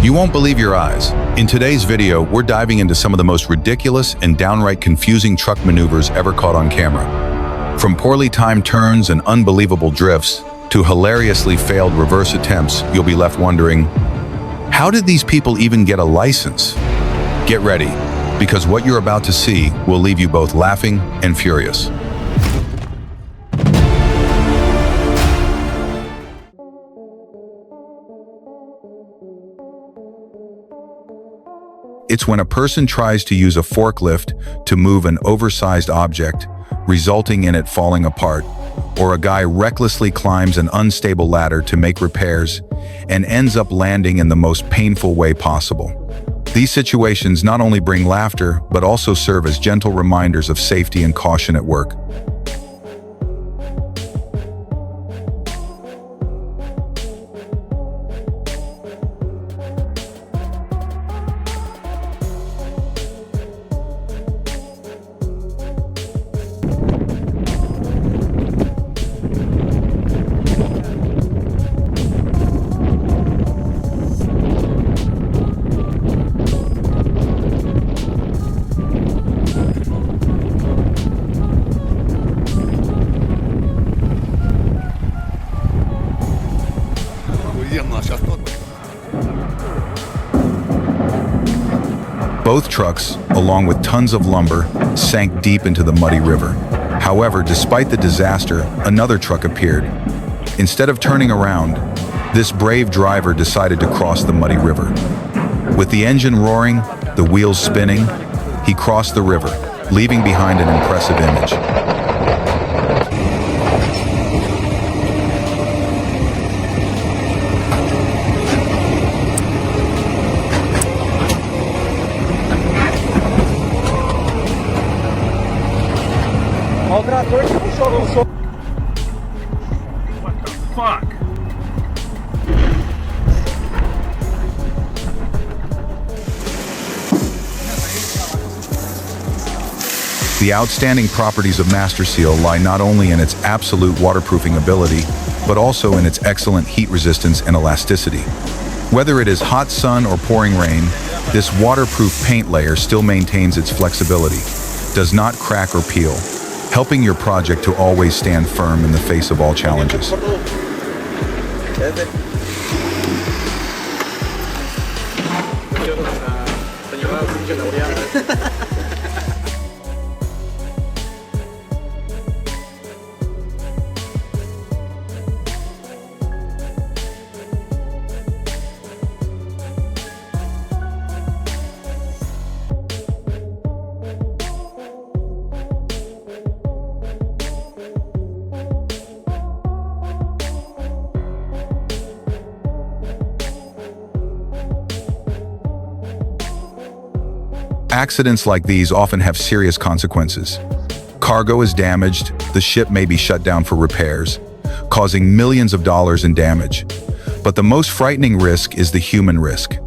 You won't believe your eyes. In today's video, we're diving into some of the most ridiculous and downright confusing truck maneuvers ever caught on camera. From poorly timed turns and unbelievable drifts to hilariously failed reverse attempts, you'll be left wondering, how did these people even get a license? Get ready, because what you're about to see will leave you both laughing and furious. It's when a person tries to use a forklift to move an oversized object, resulting in it falling apart, or a guy recklessly climbs an unstable ladder to make repairs and ends up landing in the most painful way possible. These situations not only bring laughter, but also serve as gentle reminders of safety and caution at work. Both trucks, along with tons of lumber, sank deep into the muddy river. However, despite the disaster, another truck appeared. Instead of turning around, this brave driver decided to cross the muddy river. With the engine roaring, the wheels spinning, he crossed the river, leaving behind an impressive image. What the fuck? The outstanding properties of Master Seal lie not only in its absolute waterproofing ability, but also in its excellent heat resistance and elasticity. Whether it is hot sun or pouring rain, this waterproof paint layer still maintains its flexibility, does not crack or peel, helping your project to always stand firm in the face of all challenges. Accidents like these often have serious consequences. Cargo is damaged, the ship may be shut down for repairs, causing millions of dollars in damage. But the most frightening risk is the human risk.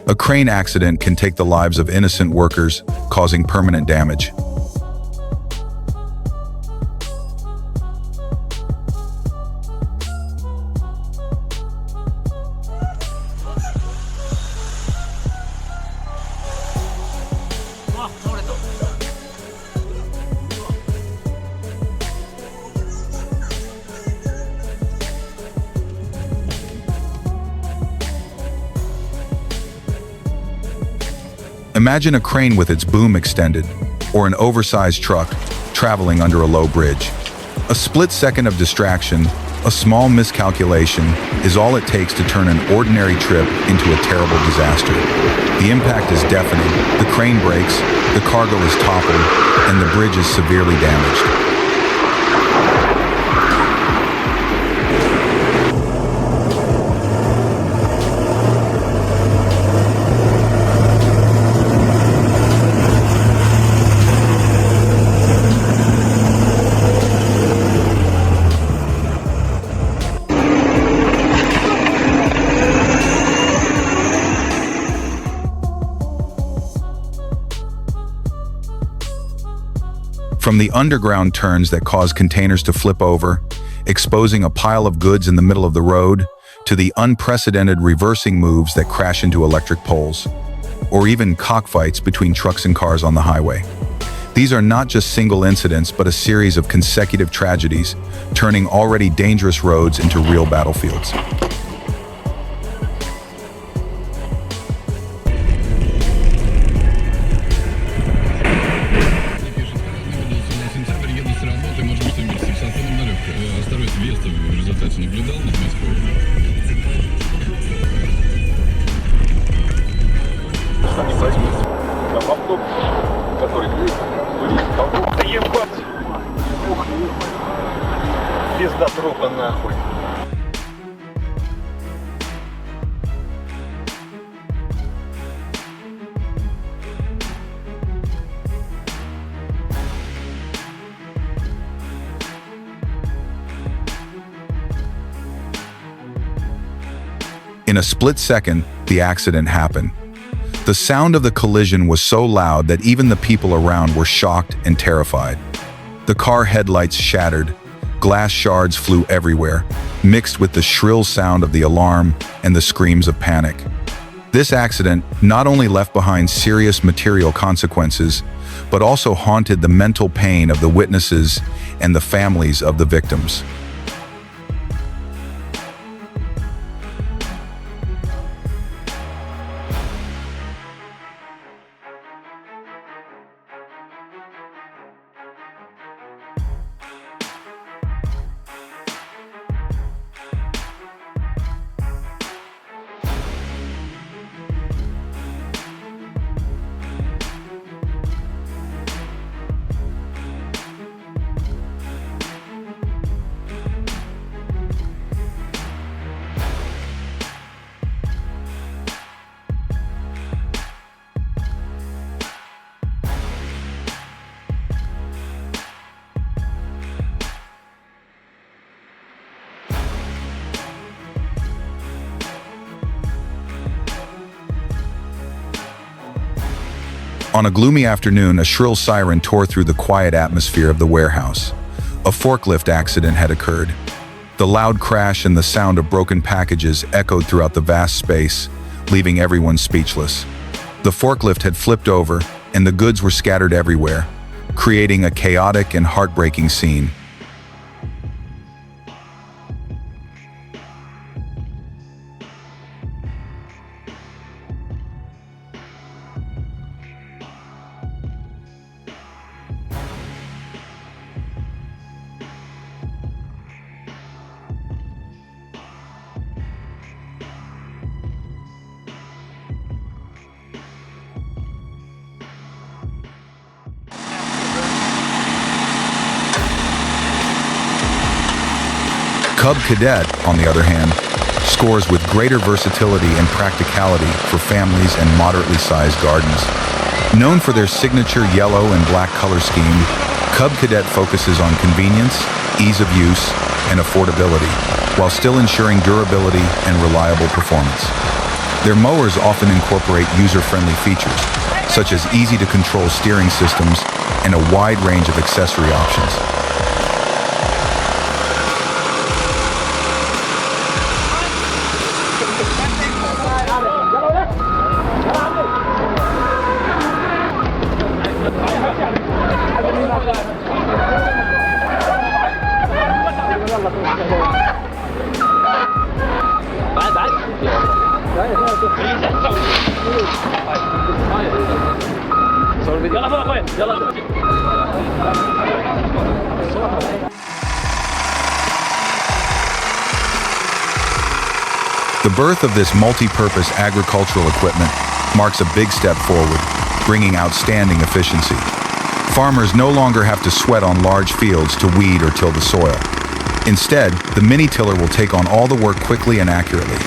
A crane accident can take the lives of innocent workers, causing permanent damage. Imagine a crane with its boom extended, or an oversized truck traveling under a low bridge. A split second of distraction, a small miscalculation, is all it takes to turn an ordinary trip into a terrible disaster. The impact is deafening, the crane breaks, the cargo is toppled, and the bridge is severely damaged. From the underground turns that cause containers to flip over, exposing a pile of goods in the middle of the road, to the unprecedented reversing moves that crash into electric poles, or even cockfights between trucks and cars on the highway. These are not just single incidents, but a series of consecutive tragedies, turning already dangerous roads into real battlefields. Да ебать! Ух, пизда трупа нахуй. In a split second, the accident happened. The sound of the collision was so loud that even the people around were shocked and terrified. The car headlights shattered, glass shards flew everywhere, mixed with the shrill sound of the alarm and the screams of panic. This accident not only left behind serious material consequences, but also haunted the mental pain of the witnesses and the families of the victims. On a gloomy afternoon, a shrill siren tore through the quiet atmosphere of the warehouse. A forklift accident had occurred. The loud crash and the sound of broken packages echoed throughout the vast space, leaving everyone speechless. The forklift had flipped over, and the goods were scattered everywhere, creating a chaotic and heartbreaking scene. Cub Cadet, on the other hand, scores with greater versatility and practicality for families and moderately sized gardens. Known for their signature yellow and black color scheme, Cub Cadet focuses on convenience, ease of use, and affordability, while still ensuring durability and reliable performance. Their mowers often incorporate user-friendly features, such as easy-to-control steering systems and a wide range of accessory options. The birth of this multi-purpose agricultural equipment marks a big step forward, bringing outstanding efficiency. Farmers no longer have to sweat on large fields to weed or till the soil. Instead, the mini-tiller will take on all the work quickly and accurately.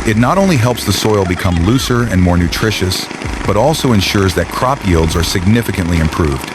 It not only helps the soil become looser and more nutritious, but also ensures that crop yields are significantly improved.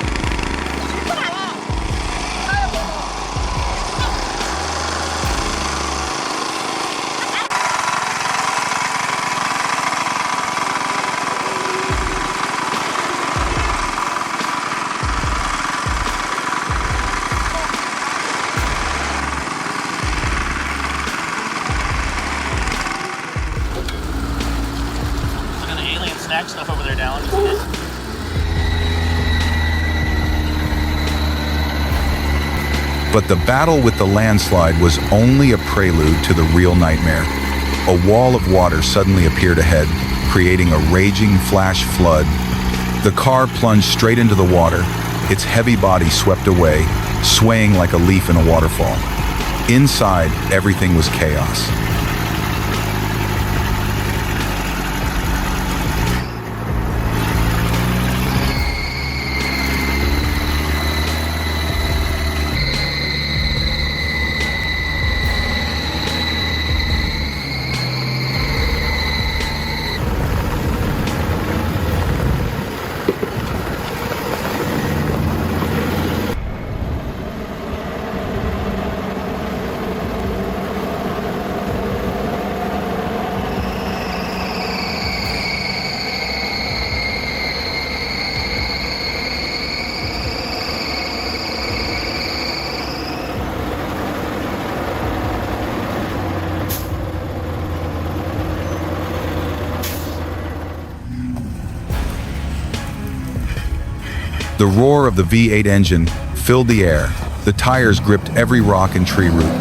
back stuff over there, Dallin. But the battle with the landslide was only a prelude to the real nightmare. A wall of water suddenly appeared ahead, creating a raging flash flood. The car plunged straight into the water, its heavy body swept away, swaying like a leaf in a waterfall. Inside, everything was chaos. The roar of the V8 engine filled the air. The tires gripped every rock and tree root.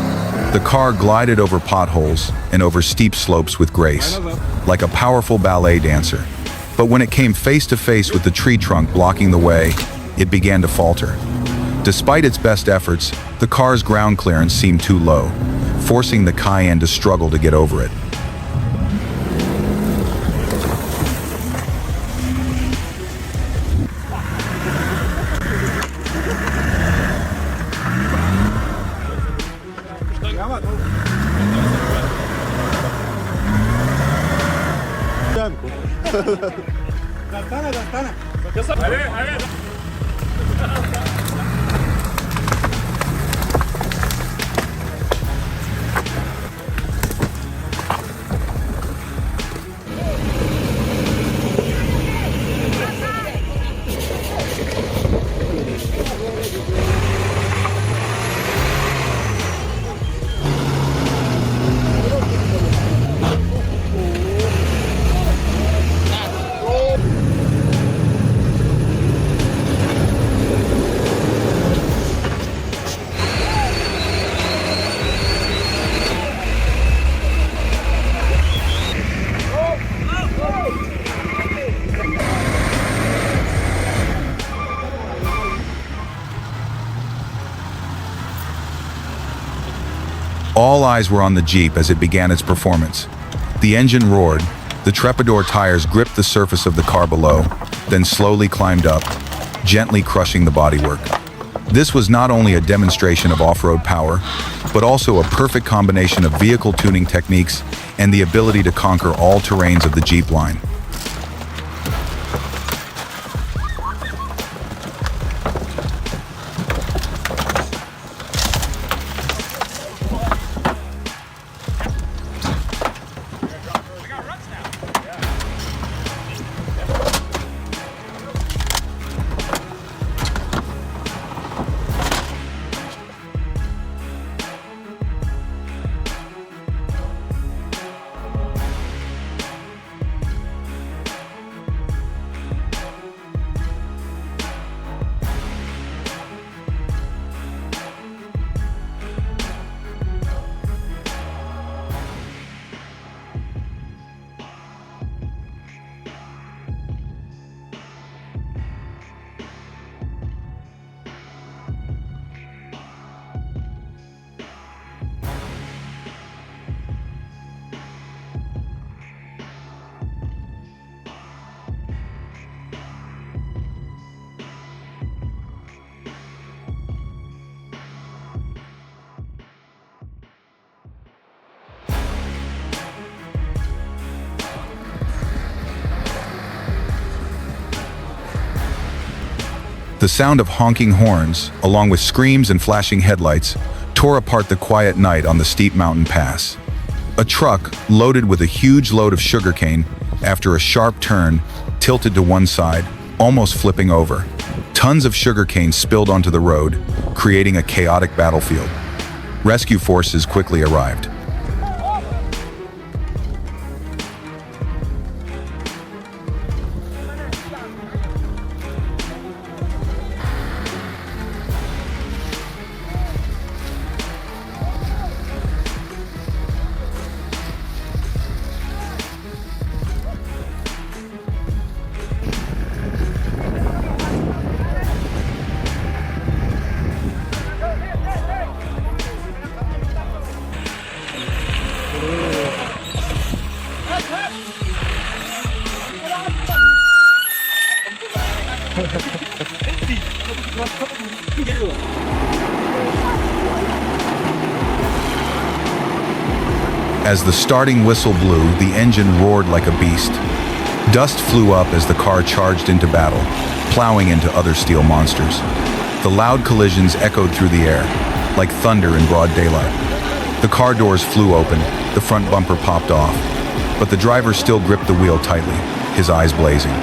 The car glided over potholes and over steep slopes with grace, like a powerful ballet dancer. But when it came face to face with the tree trunk blocking the way, it began to falter. Despite its best efforts, the car's ground clearance seemed too low, forcing the Cayenne to struggle to get over it. All eyes were on the Jeep as it began its performance. The engine roared, the Trepador tires gripped the surface of the car below, then slowly climbed up, gently crushing the bodywork. This was not only a demonstration of off-road power, but also a perfect combination of vehicle tuning techniques and the ability to conquer all terrains of the Jeep line. The sound of honking horns, along with screams and flashing headlights, tore apart the quiet night on the steep mountain pass. A truck, loaded with a huge load of sugarcane, after a sharp turn, tilted to one side, almost flipping over. Tons of sugarcane spilled onto the road, creating a chaotic battlefield. Rescue forces quickly arrived. As the starting whistle blew, the engine roared like a beast. Dust flew up as the car charged into battle, plowing into other steel monsters. The loud collisions echoed through the air, like thunder in broad daylight. The car doors flew open, the front bumper popped off, but the driver still gripped the wheel tightly, his eyes blazing.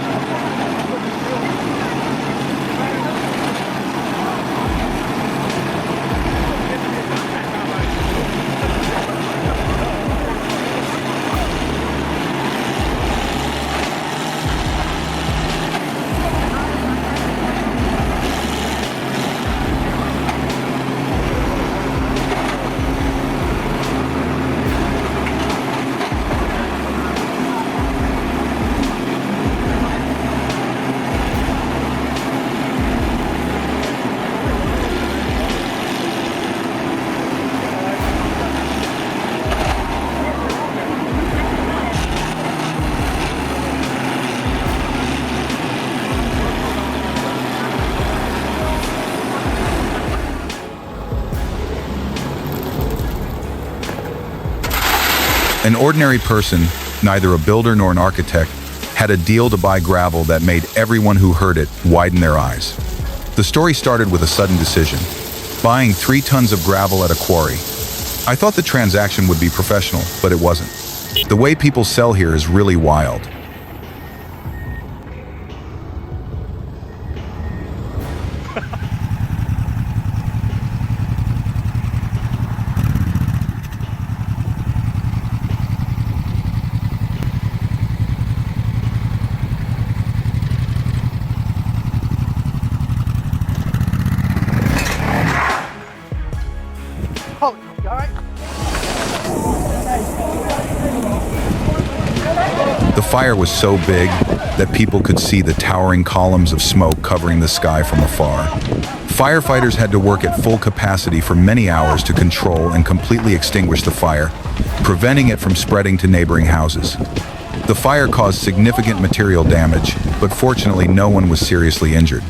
An ordinary person, neither a builder nor an architect, had a deal to buy gravel that made everyone who heard it widen their eyes. The story started with a sudden decision: buying 3 tons of gravel at a quarry. I thought the transaction would be professional, but it wasn't. The way people sell here is really wild. Oh, you all right? The fire was so big that people could see the towering columns of smoke covering the sky from afar. Firefighters had to work at full capacity for many hours to control and completely extinguish the fire, preventing it from spreading to neighboring houses. The fire caused significant material damage, but fortunately no one was seriously injured.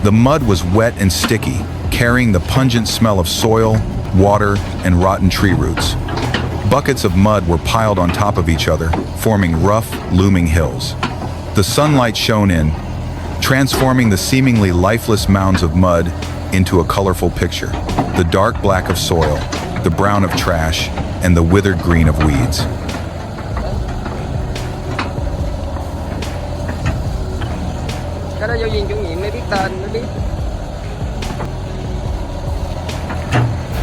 The mud was wet and sticky, carrying the pungent smell of soil, water, and rotten tree roots. Buckets of mud were piled on top of each other, forming rough, looming hills. The sunlight shone in, transforming the seemingly lifeless mounds of mud into a colorful picture: the dark black of soil, the brown of trash, and the withered green of weeds. Cái đó giáo viên chủ nhiệm mới biết tên, mới biết.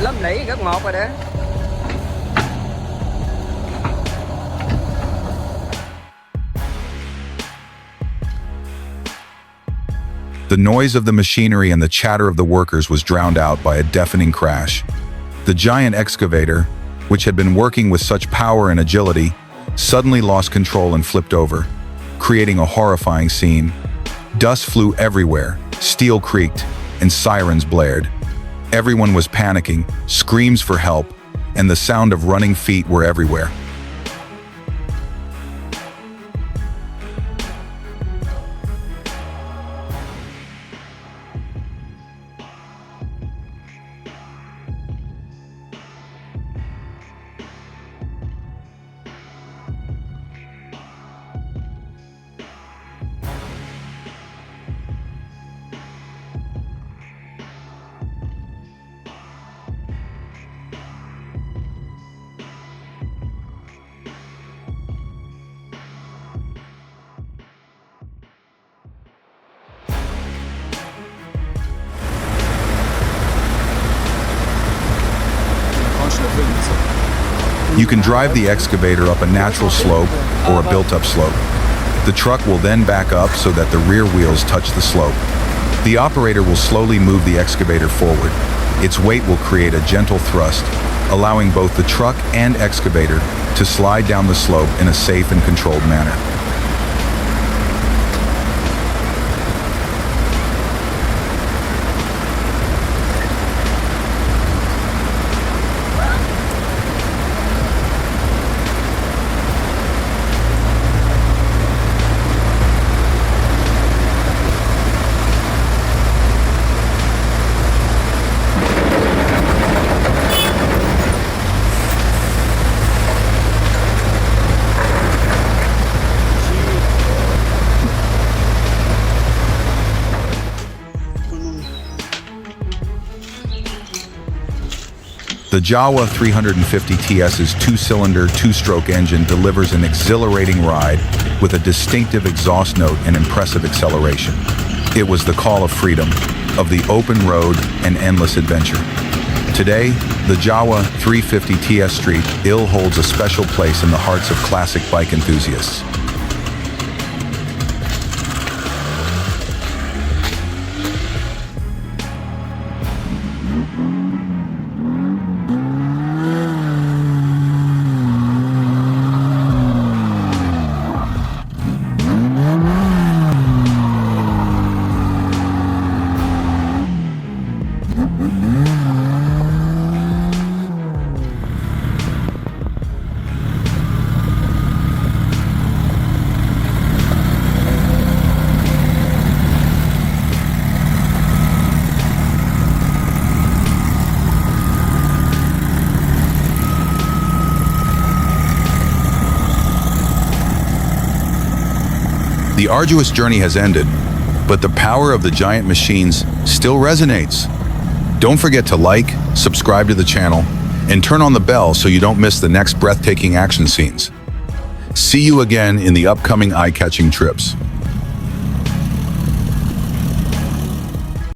Lớp lĩ cấp 1 rồi đó. The noise of the machinery and the chatter of the workers was drowned out by a deafening crash. The giant excavator, which had been working with such power and agility, suddenly lost control and flipped over, creating a horrifying scene. Dust flew everywhere, steel creaked, and sirens blared. Everyone was panicking, screams for help, and the sound of running feet were everywhere. You can drive the excavator up a natural slope or a built-up slope. The truck will then back up so that the rear wheels touch the slope. The operator will slowly move the excavator forward. Its weight will create a gentle thrust, allowing both the truck and excavator to slide down the slope in a safe and controlled manner. The Jawa 350 TS's two-cylinder, two-stroke engine delivers an exhilarating ride with a distinctive exhaust note and impressive acceleration. It was the call of freedom, of the open road and endless adventure. Today, the Jawa 350 TS Street still holds a special place in the hearts of classic bike enthusiasts. The arduous journey has ended, but the power of the giant machines still resonates. Don't forget to like, subscribe to the channel, and turn on the bell so you don't miss the next breathtaking action scenes. See you again in the upcoming eye-catching trips.